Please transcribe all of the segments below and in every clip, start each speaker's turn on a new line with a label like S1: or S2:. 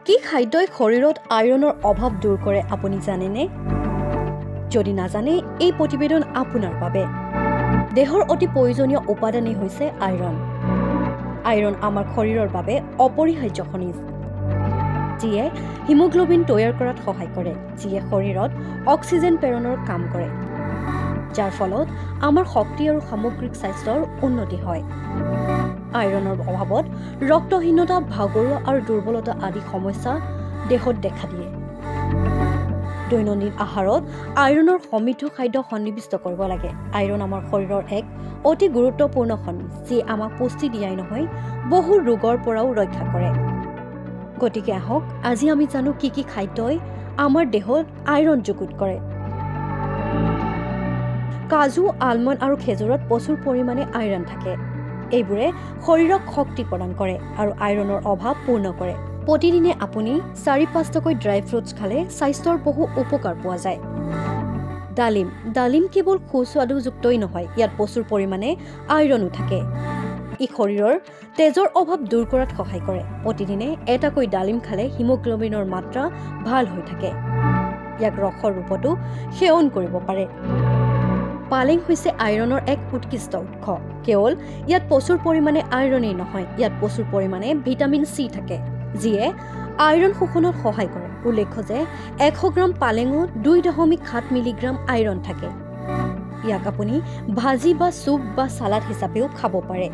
S1: কি খাদ্যই শৰীৰত আইৰণৰ অভাৱ দূৰ কৰে আপুনি জানেনে? যদি নাজানে এই প্ৰতিবেদন আপোনাৰ বাবে। দেহৰ অতি প্ৰয়োজনীয় উপাদানেই হৈছে আইৰণ। আইৰণ আমাৰ শৰীৰৰ বাবে অপৰিহাৰ্য খনিজ, যিয়ে হিমোগ্লোবিন তৈয়াৰ কৰাত সহায় কৰে, যিয়ে শৰীৰত অক্সিজেন প্ৰেৰণৰ কাম কৰে, যাৰ ফলত আমাৰ শক্তি আৰু সামগ্ৰিক স্বাস্থ্যৰ উন্নতি হয়। আইৰণৰ অভাৱত ৰক্তহীনতা, ভাগৰুৱা আৰু দুৰ্বলতা আদি সমস্যা দেহত দেখা দিয়ে। দৈনন্দিন আহাৰত আইৰণৰ সমৃদ্ধ খাদ্য সন্নিৱিষ্ট কৰিব লাগে। আইৰণ আমাৰ শৰীৰৰ এক অতি গুৰুত্বপূৰ্ণ খনিজ, যি আমাক পুষ্টি দিয়াই নহয়, বহু ৰোগৰ পৰাও ৰক্ষা কৰে। গতিকে আহক আজি আমি জানো কি কি খাদ্যই আমাৰ দেহত আইৰণ যুগুত কৰে। কাজু, আলমণ্ড আৰু খেজুৰত প্ৰচুৰ পৰিমাণে আইৰণ থাকে। এইবোৰে শৰীৰক শক্তি প্ৰদান কৰে আৰু আইৰণৰ অভাৱ পূৰ্ণ কৰে। প্ৰতিদিনে আপুনি ৪-৫টাকৈ ড্ৰাই ফ্ৰুটছ খালে স্বাস্থ্যৰ বহু উপকাৰ পোৱা যায়। ডালিম কেৱল সুস্বাদুযুক্তই নহয়, ইয়াত প্ৰচুৰ পৰিমাণে আইৰণো থাকে। ই শৰীৰৰ তেজৰ অভাৱ দূৰ কৰাত সহায় কৰে। প্ৰতিদিনে এটাকৈ ডালিম খালে হিমোগ্লোবিনৰ মাত্ৰা ভাল হৈ থাকে। ইয়াক ৰসৰ ৰূপতো সেৱন কৰিব পাৰে। পালেং হৈছে আইৰণৰ এক উৎকৃষ্ট উৎস। কেৱল ইয়াত প্ৰচুৰ পৰিমাণে আইৰণেই নহয়, ইয়াত প্ৰচুৰ পৰিমাণে ভিটামিন চি থাকে, যিয়ে আইৰণ শোষণত সহায় কৰে। উল্লেখ্য যে ১০০ গ্ৰাম পালেঙত ২.৭ মিলিগ্ৰাম আইৰণ থাকে। ইয়াক আপুনি ভাজি বা চুপ বা চালাড হিচাপেও খাব পাৰে।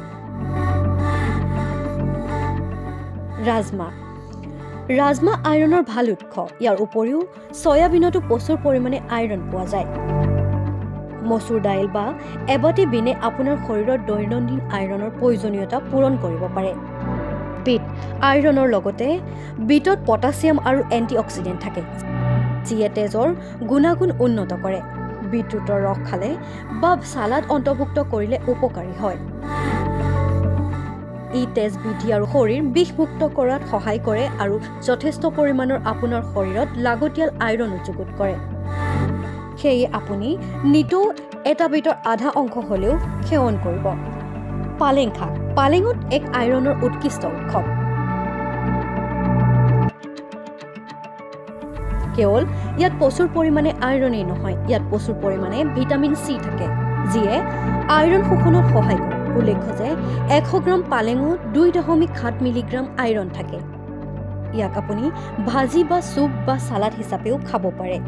S1: ৰাজমা আইৰণৰ ভাল উৎস। ইয়াৰ উপৰিও চয়াবিনতো প্ৰচুৰ পৰিমাণে আইৰণ পোৱা যায়। মচুৰ দাইল বা এবাটি বিনে আপোনাৰ শৰীৰৰ দৈনন্দিন আইৰণৰ প্ৰয়োজনীয়তা পূৰণ কৰিব পাৰে। বিট আইৰণৰ লগতে বিটত পটাছিয়াম আৰু এণ্টি অক্সিডেণ্ট থাকে, যিয়ে তেজৰ গুণাগুণ উন্নত কৰে। বিটৰুটৰ ৰস খালে বা চালাড অন্তৰ্ভুক্ত কৰিলে উপকাৰী হয়। ই তেজ বৃদ্ধি আৰু শৰীৰ বিষমুক্ত কৰাত সহায় কৰে আৰু যথেষ্ট পৰিমাণৰ আপোনাৰ শৰীৰত লাগতিয়াল আইৰণো যুগুত কৰে। সেয়ে আপুনি নিতৌ এটা বিটৰ আধা অংশ হ'লেও সেৱন কৰিব। পালেং শাক পালেঙত এক আইৰণৰ উৎকৃষ্ট উৎস। কেৱল ইয়াত প্ৰচুৰ পৰিমাণে আইৰণেই নহয়, ইয়াত প্ৰচুৰ পৰিমাণে ভিটামিন চি থাকে, যিয়ে আইৰণ শোষণত সহায় কৰে। উল্লেখ্য যে ১০০ গ্ৰাম পালেঙত ২.৭ মিলিগ্ৰাম আইৰণ থাকে। ইয়াক আপুনি ভাজি বা চুপ বা চালাড হিচাপেও খাব পাৰে।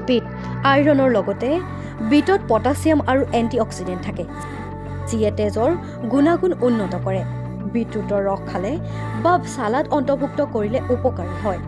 S1: বিট আইৰণৰ লগতে বিটত পটাছিয়াম আৰু এণ্টি অক্সিডেণ্ট থাকে, যিয়ে তেজৰ গুণাগুণ উন্নত কৰে। বিটৰুটৰ ৰস খালে বা চালাড অন্তৰ্ভুক্ত কৰিলে উপকাৰী হয়।